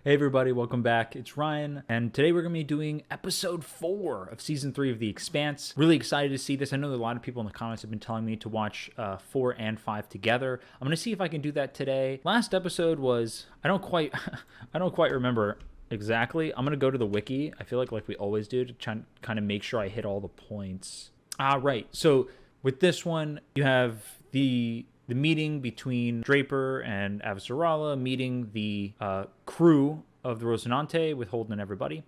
Hey everybody, welcome back. It's Ryan, and today we're going to be doing episode 4 of season 3 of The Expanse. Really excited to see this. I know that a lot of people in the comments have been telling me to watch 4 and 5 together. I'm going to see if I can do that today. Last episode was, I don't quite remember exactly. I'm going to go to the wiki. I feel like we always do, to try and kind of make sure I hit all the points. Right. So with this one, you have the meeting between Draper and Avasarala, meeting the crew of the Rocinante with Holden and everybody.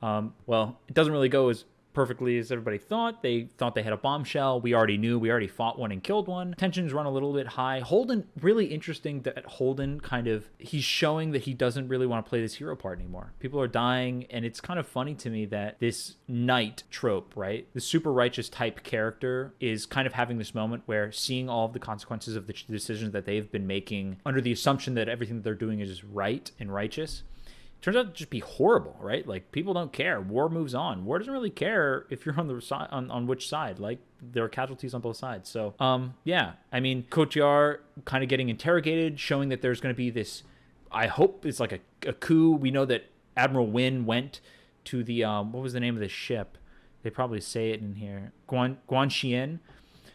Well, it doesn't really go as perfectly as everybody thought. They thought they had a bombshell. We already knew. We already fought one and killed one. Tensions run a little bit high. Holden, really interesting that Holden he's showing that he doesn't really want to play this hero part anymore. People are dying, and it's kind of funny to me that this knight trope, right? The super righteous type character is kind of having this moment where seeing all of the consequences of the decisions that they've been making under the assumption that everything that they're doing is right and righteous, turns out to just be horrible, right? Like, people don't care. War moves on. War doesn't really care if you're on the side, on which side. Like, there are casualties on both sides. So, yeah. I mean, Kotyar kind of getting interrogated, showing that there's going to be this, I hope it's like a coup. We know that Admiral Wynn went to the, what was the name of the ship? They probably say it in here. Guanxian.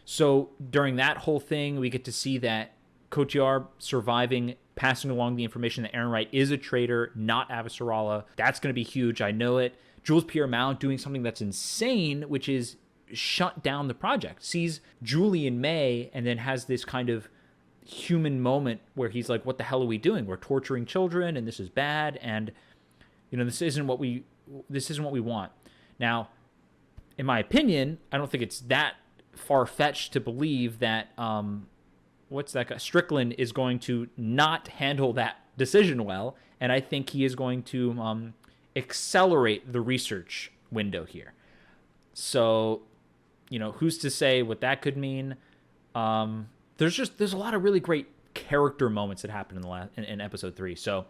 So, during that whole thing, we get to see that Kotyar surviving, passing along the information that Aaron Wright is a traitor, not Avasarala. That's going to be huge. I know it. Jules Pierre Mount doing something that's insane, which is shut down the project. Sees Julie in May and then has this kind of human moment where he's like, what the hell are we doing? We're torturing children and this is bad. And, this isn't what we want. Now, in my opinion, I don't think it's that far-fetched to believe that, what's that guy? Strickland is going to not handle that decision well, and I think he is going to accelerate the research window here. So, who's to say what that could mean? There's a lot of really great character moments that happen in episode 3. So,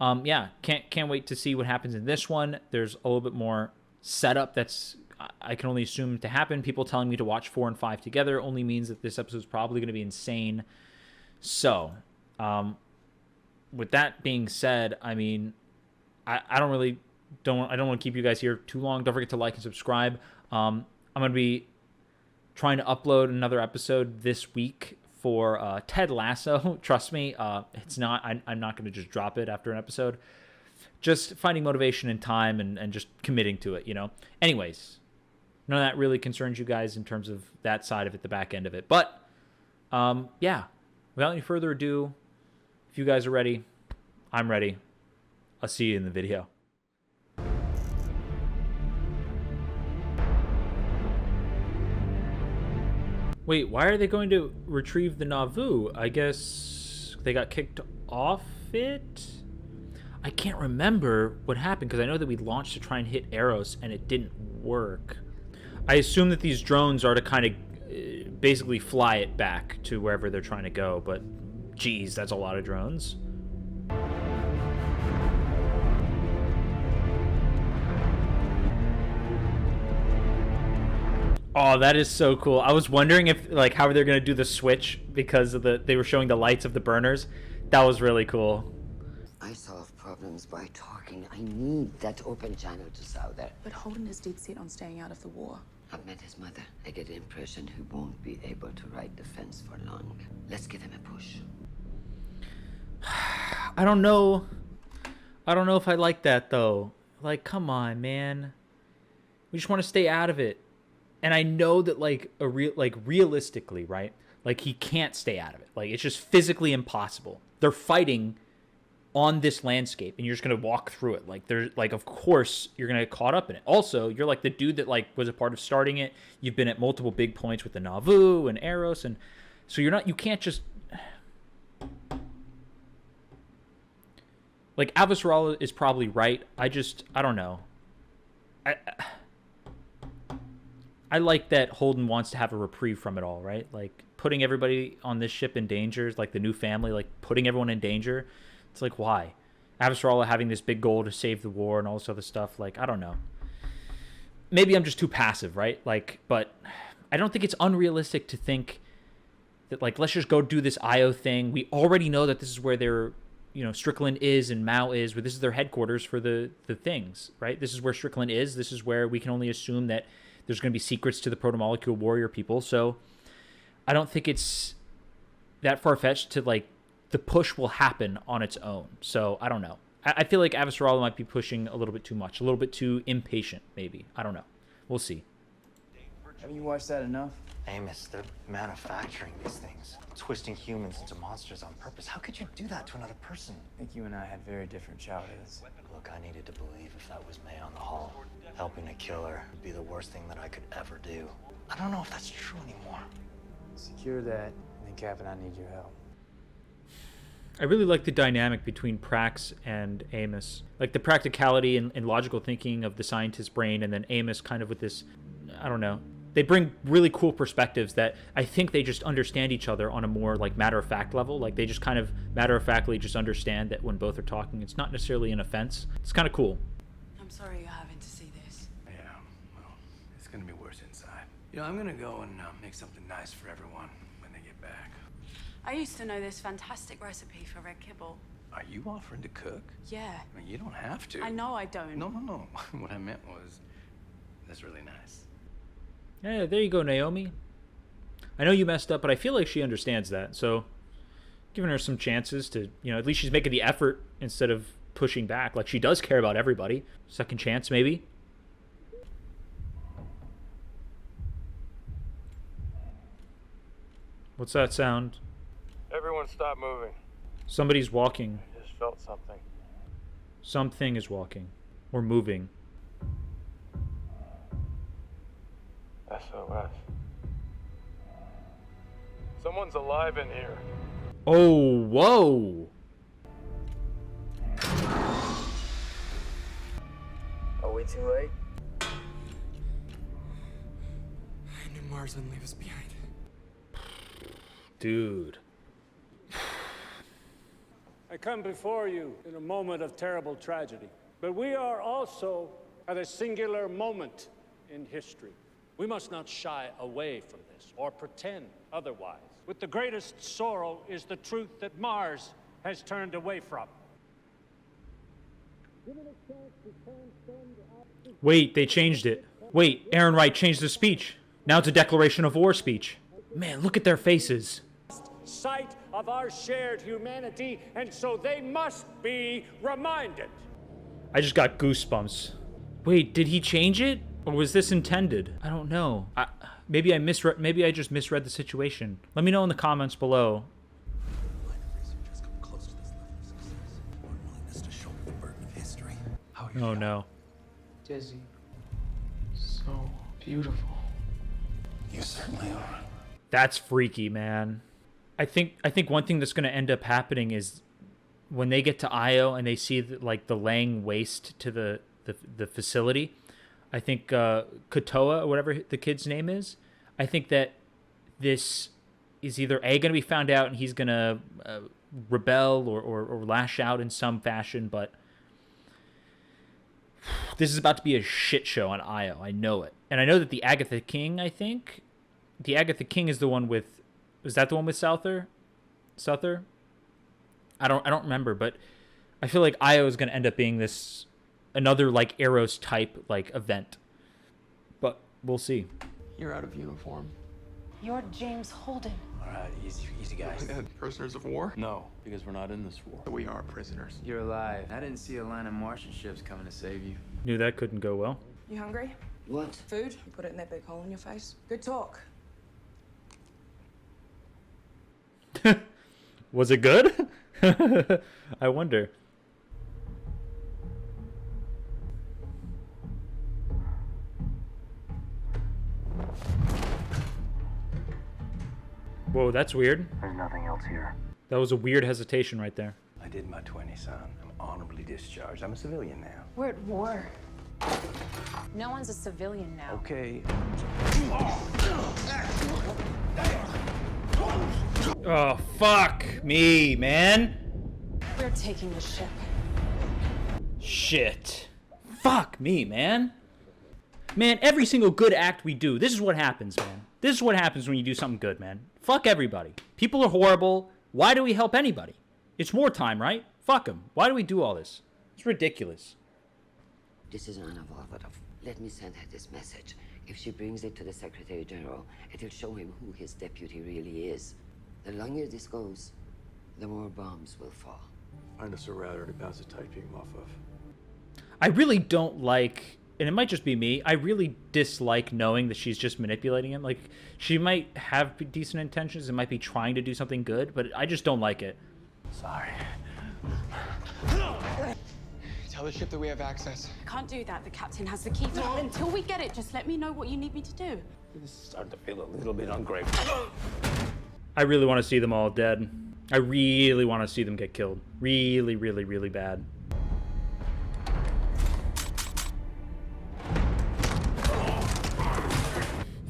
yeah, can't wait to see what happens in this one. There's a little bit more setup that's, I can only assume, to happen. People telling me to watch 4 and 5 together only means that this episode is probably going to be insane. So, with that being said, I mean, I don't want to keep you guys here too long. Don't forget to like and subscribe. I'm going to be trying to upload another episode this week for Ted Lasso. Trust me, it's not. I'm not going to just drop it after an episode. Just finding motivation and time and just committing to it. Anyways. None of that really concerns you guys in terms of that side of it, the back end of it. But, yeah, without any further ado, if you guys are ready, I'm ready. I'll see you in the video. Wait, why are they going to retrieve the Nauvoo? I guess they got kicked off it? I can't remember what happened because I know that we launched to try and hit Eros and it didn't work. I assume that these drones are to kind of basically fly it back to wherever they're trying to go, but geez, that's a lot of drones. Oh, that is so cool. I was wondering if, how they're going to do the switch because of they were showing the lights of the burners. That was really cool. I solve problems by talking. I need that open channel to Souther. But Holden is dead set on staying out of the war. I've met his mother. I get the impression he won't be able to ride the fence for long. Let's give him a push. I don't know if I like that, though. Like, come on, man. We just want to stay out of it. And I know that, realistically, right? Like, he can't stay out of it. Like, it's just physically impossible. They're fighting on this landscape, and you're just gonna walk through it. Of course you're gonna get caught up in it. Also, you're like the dude that was a part of starting it. You've been at multiple big points with the Nauvoo and Eros, and so you can't just Avasarala is probably right. I don't know. I like that Holden wants to have a reprieve from it all, right? Like, putting everybody on this ship in danger, like the new family, putting everyone in danger. It's why? Avasarala having this big goal to save the war and all this other stuff. I don't know. Maybe I'm just too passive, right? But I don't think it's unrealistic to think that, let's just go do this IO thing. We already know that this is where they're Strickland is and Mao is, where this is their headquarters for the things, right? This is where Strickland is. This is where we can only assume that there's going to be secrets to the proto-molecule warrior people. So I don't think it's that far-fetched to, like, the push will happen on its own. So I don't know. I feel like Avasarala might be pushing a little bit too much, a little bit too impatient, maybe. I don't know. We'll see. Haven't you watched that enough? Amos, they're manufacturing these things, twisting humans into monsters on purpose. How could you do that to another person? I think you and I had very different childhoods. Look, I needed to believe if that was May on the hall. Helping a killer would be the worst thing that I could ever do. I don't know if that's true anymore. Secure that, and then Cap and I need your help. I really like the dynamic between Prax and Amos. Like the practicality and logical thinking of the scientist's brain, and then Amos kind of with this, I don't know. They bring really cool perspectives that I think they just understand each other on a more, like, matter-of-fact level. Like, they just kind of matter-of-factly just understand that when both are talking, it's not necessarily an offense. It's kind of cool. I'm sorry you're having to see this. Yeah, well, it's gonna be worse inside. I'm gonna go and make something nice for everyone when they get back. I used to know this fantastic recipe for red kibble. Are you offering to cook? Yeah. I mean, you don't have to. I know I don't. No. What I meant was, that's really nice. Yeah, there you go, Naomi. I know you messed up, but I feel like she understands that. So giving her some chances to, at least she's making the effort instead of pushing back. Like, she does care about everybody. Second chance, maybe. What's that sound? Everyone stop moving. Somebody's walking. I just felt something. Something is walking. Or moving. SOS. Someone's alive in here. Oh, whoa. Are we too late? I knew Mars wouldn't leave us behind. Dude. I come before you in a moment of terrible tragedy, but we are also at a singular moment in history. We must not shy away from this or pretend otherwise. With the greatest sorrow is the truth that Mars has turned away from. Wait, they changed it. Wait, Aaron Wright changed the speech. Now it's a declaration of war speech. Man, look at their faces. Sight of our shared humanity, and so they must be reminded. I just got goosebumps. Wait, did he change it? Or was this intended? I don't know. Maybe I just misread the situation. Let me know in the comments below. Oh no. Dizzy. So beautiful. You certainly are. That's freaky, man. I think one thing that's going to end up happening is when they get to Io and they see the laying waste to the facility. I think Kotoa, or whatever the kid's name is, I think that this is either A, going to be found out and he's going to rebel or lash out in some fashion, but this is about to be a shit show on Io. I know it. And I know that the Agatha King, I think, the Agatha King is the one with, was that the one with Souther? I don't remember, but I feel like Io is going to end up being this another like Arrows type like event, but we'll see. You're out of uniform. You're James Holden. All right, easy guys. Prisoners of war? No, because we're not in this war. We are prisoners. You're alive. I didn't see a line of Martian ships coming to save you. Knew that couldn't go well. You hungry? What? Food? Put it in that big hole in your face. Good talk. Was it good? I wonder. Whoa, that's weird. There's nothing else here. That was a weird hesitation right there. I did my 20, son. I'm honorably discharged. I'm a civilian now. We're at war. No one's a civilian now. Okay. Oh, fuck me, man. We're taking the ship. Shit. Fuck me, man. Man, every single good act we do, this is what happens, man. This is what happens when you do something good, man. Fuck everybody. People are horrible. Why do we help anybody? It's wartime, right? Fuck him. Why do we do all this? It's ridiculous. This is Anna Volvodov. Let me send her this message. If she brings it to the Secretary General, it'll show him who his deputy really is. The longer this goes, the more bombs will fall. Find us a router to bounce a tight beam off of. I really don't like, and it might just be me, I really dislike knowing that she's just manipulating him. Like, she might have decent intentions and might be trying to do something good, but I just don't like it. Sorry. Tell the ship that we have access. Can't do that. The captain has the key. Until we get it, just let me know what you need me to do. This is starting to feel a little bit ungrateful. I really want to see them all dead. I really want to see them get killed. Really, really, really bad.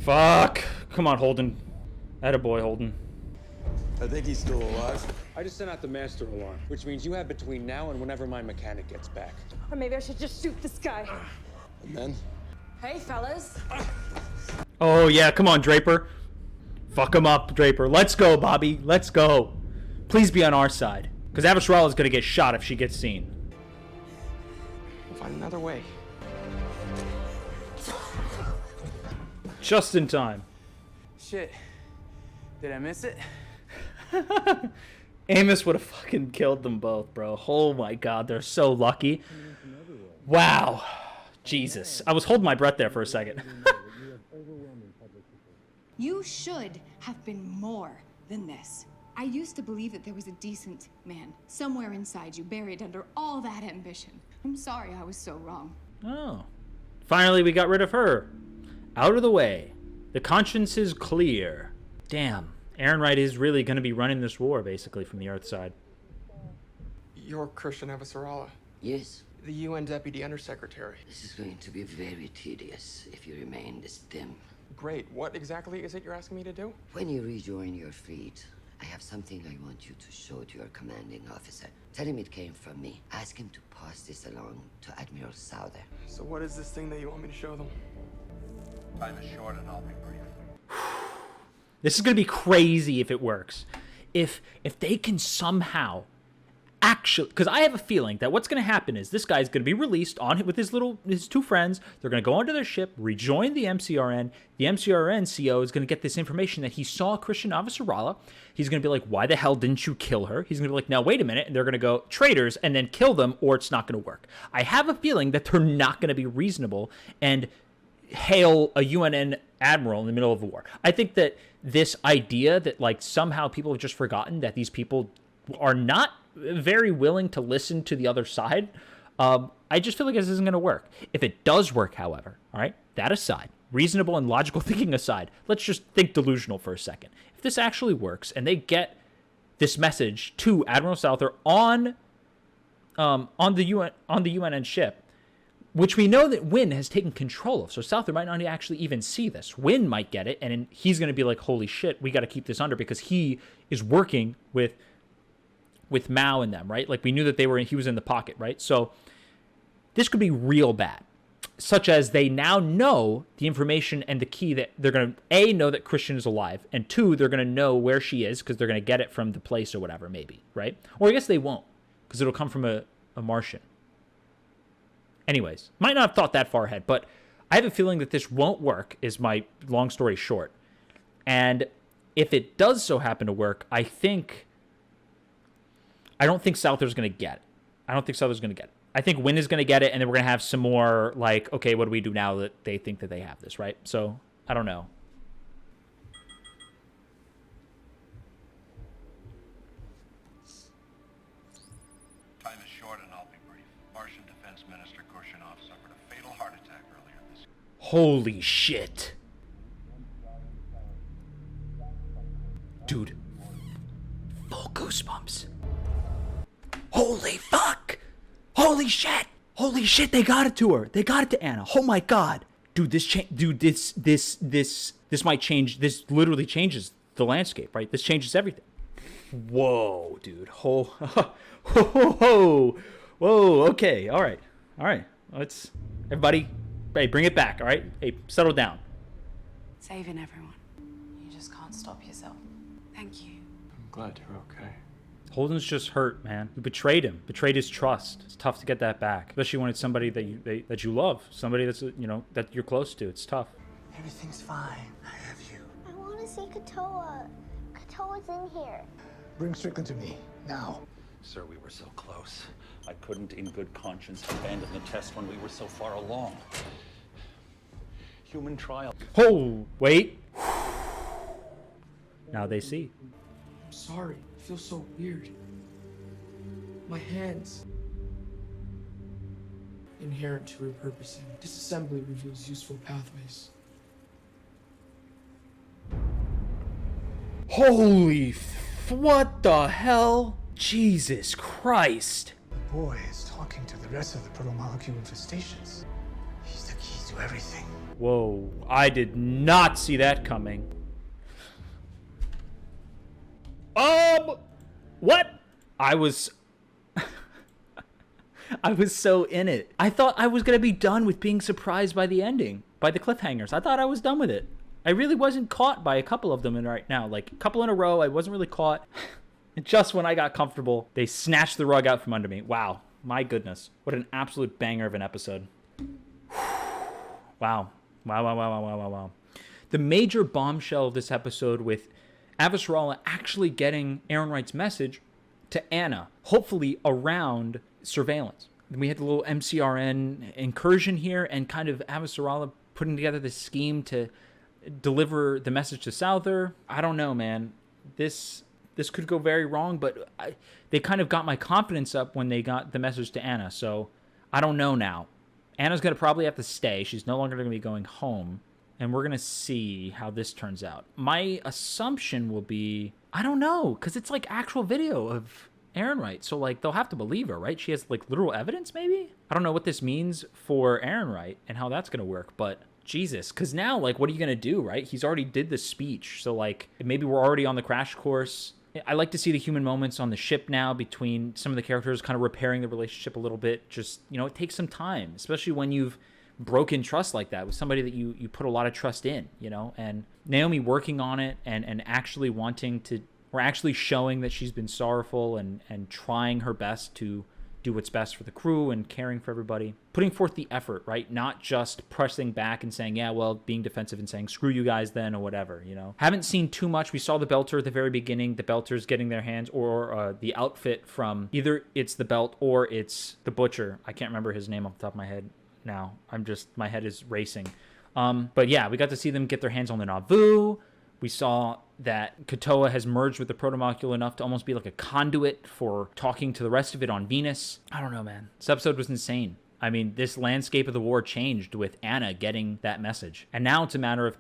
Fuck. Come on, Holden. Attaboy, Holden. I think he's still alive. I just sent out the master alarm, which means you have between now and whenever my mechanic gets back. Or maybe I should just shoot this guy. And then? Hey, fellas. Oh, yeah. Come on, Draper. Fuck him up, Draper. Let's go, Bobby. Let's go. Please be on our side. Because Avasarala is going to get shot if she gets seen. We'll find another way. Just in time. Shit. Did I miss it? Amos would have fucking killed them both, bro. Oh my god, they're so lucky. Wow. Jesus. I was holding my breath there for a second. You should have been more than this. I used to believe that there was a decent man somewhere inside you, buried under all that ambition. I'm sorry I was so wrong. Oh. Finally, we got rid of her. Out of the way. The conscience is clear. Damn. Aaron Wright is really going to be running this war, basically, from the Earth side. You're Christian Avasarala, Yes, the UN Deputy Undersecretary. this is going to be very tedious if you remain this dim. Great. What exactly is it you're asking me to do? When you rejoin your fleet, I have something I want you to show to your commanding officer. Tell him it came from me. Ask him to pass this along to Admiral Souther. So what is this thing that you want me to show them? Time is short and I'll be brief. This is going to be crazy if it works. If they can somehow actually, because I have a feeling that what's going to happen is this guy's going to be released on with his two friends. They're going to go onto their ship, rejoin the MCRN. The MCRN CO is going to get this information that he saw Christian Avasarala. He's going to be like, why the hell didn't you kill her? He's going to be like, now wait a minute. And they're going to go, traitors, and then kill them, or it's not going to work. I have a feeling that they're not going to be reasonable and hail a UNN admiral in the middle of a war. I think that this idea that like somehow people have just forgotten that these people are not very willing to listen to the other side, I just feel like this isn't going to work. If it does work, however, all right, that aside, reasonable and logical thinking aside, let's just think delusional for a second. If this actually works and they get this message to Admiral Souther on the UNN ship, which we know that Wynn has taken control of. So Souther might not actually even see this. Wynn might get it, and he's going to be like, holy shit, we got to keep this under because he is working with Mao and them, right? Like we knew that he was in the pocket, right? So this could be real bad, such as they now know the information and the key that they're going to, A, know that Christian is alive, and 2, they're going to know where she is because they're going to get it from the place or whatever, maybe, right? Or I guess they won't because it'll come from a Martian. Anyways, might not have thought that far ahead, but I have a feeling that this won't work, is my long story short. And if it does so happen to work, I don't think Souther's going to get it. I think Wynn is going to get it, and then we're going to have some more, like, okay, what do we do now that they think that they have this, right? So, I don't know. Time is short and I'll be brief. Martian Defense Minister Korshunov suffered a fatal heart attack earlier this year. Holy shit. Dude. Full goosebumps. Holy fuck. Holy shit. Holy shit, they got it to her. They got it to Anna. Oh my god. Dude, this might change. This literally changes the landscape, right? This changes everything. Whoa, dude. Whoa. Okay. All right. Let's, everybody, hey, bring it back. All right. Hey, settle down. Saving everyone. You just can't stop yourself. Thank you. I'm glad you're okay. Holden's just hurt, man. You betrayed him, betrayed his trust. It's tough to get that back, especially when it's somebody that you love, somebody that's, you know, that you're close to. It's tough. Everything's fine. I have you. I want to see Katoa. Katoa's in here. Bring Strickland to me, now. Sir, we were so close. I couldn't, in good conscience, abandon the test when we were so far along. Human trial. Oh, wait. Now they see. I'm sorry. It feels so weird. My hands. Inherent to repurposing. Disassembly reveals useful pathways. Holy what the hell? Jesus Christ. The boy is talking to the rest of the proto-molecule infestations. He's the key to everything. Whoa, I did not see that coming. What? I was so in it. I thought I was gonna be done with being surprised by the ending, by the cliffhangers. I thought I was done with it. I really wasn't caught by a couple of them right now. Like, a couple in a row, I wasn't really caught. And just when I got comfortable, they snatched the rug out from under me. Wow. My goodness. What an absolute banger of an episode. Wow. Wow. The major bombshell of this episode with Avasarala actually getting Aaron Wright's message to Anna, hopefully around surveillance. We had the little MCRN incursion here and kind of Avasarala putting together this scheme to deliver the message to Souther. I don't know, man. This could go very wrong, but they kind of got my confidence up when they got the message to Anna, so I don't know now. Anna's going to probably have to stay. She's no longer going to be going home, and we're going to see how this turns out. My assumption will be, I don't know, because it's like actual video of Aaron Wright, so like they'll have to believe her, right? She has like literal evidence, maybe? I don't know what this means for Aaron Wright and how that's going to work, but Jesus, because now, like, what are you going to do, right? He's already did the speech, so like maybe we're already on the crash course. I like to see the human moments on the ship now between some of the characters, kind of repairing the relationship a little bit. Just, you know, it takes some time, especially when you've broken trust like that with somebody that you put a lot of trust in, you know, and Naomi working on it and actually wanting to, or actually showing that she's been sorrowful and trying her best to do what's best for the crew and caring for everybody, putting forth the effort, right? Not just pressing back and saying, yeah, well, being defensive and saying, screw you guys then, or whatever, you know. Haven't seen too much. We saw the Belter at the very beginning, the Belters getting their hands, or the outfit from either it's the Belt or it's the Butcher. I can't remember his name off the top of my head now. My head is racing. But yeah, we got to see them get their hands on the Nauvoo. We saw that Katoa has merged with the protomolecule enough to almost be like a conduit for talking to the rest of it on Venus. I don't know, man. This episode was insane. I mean, this landscape of the war changed with Anna getting that message. And now it's a matter of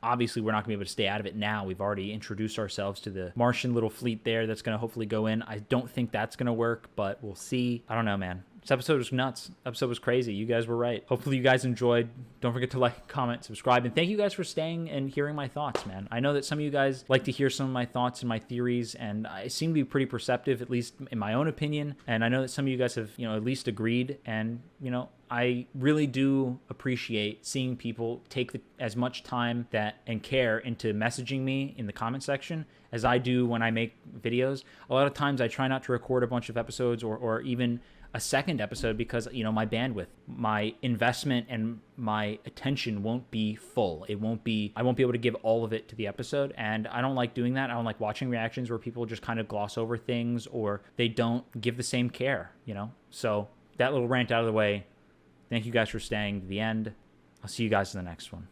obviously we're not going to be able to stay out of it now. We've already introduced ourselves to the Martian little fleet there that's going to hopefully go in. I don't think that's going to work, but we'll see. I don't know, man. This episode was nuts. This episode was crazy. You guys were right. Hopefully you guys enjoyed. Don't forget to like, comment, subscribe, and thank you guys for staying and hearing my thoughts, man. I know that some of you guys like to hear some of my thoughts and my theories, and I seem to be pretty perceptive, at least in my own opinion. And I know that some of you guys have, you know, at least agreed. And, you know, I really do appreciate seeing people take as much time and care into messaging me in the comment section as I do when I make videos. A lot of times I try not to record a bunch of episodes or even a second episode because, you know, my bandwidth, my investment and my attention won't be full. I won't be able to give all of it to the episode, and I don't like doing that. I don't like watching reactions where people just kind of gloss over things or they don't give the same care, you know? So that little rant out of the way. Thank you guys for staying to the end. I'll see you guys in the next one.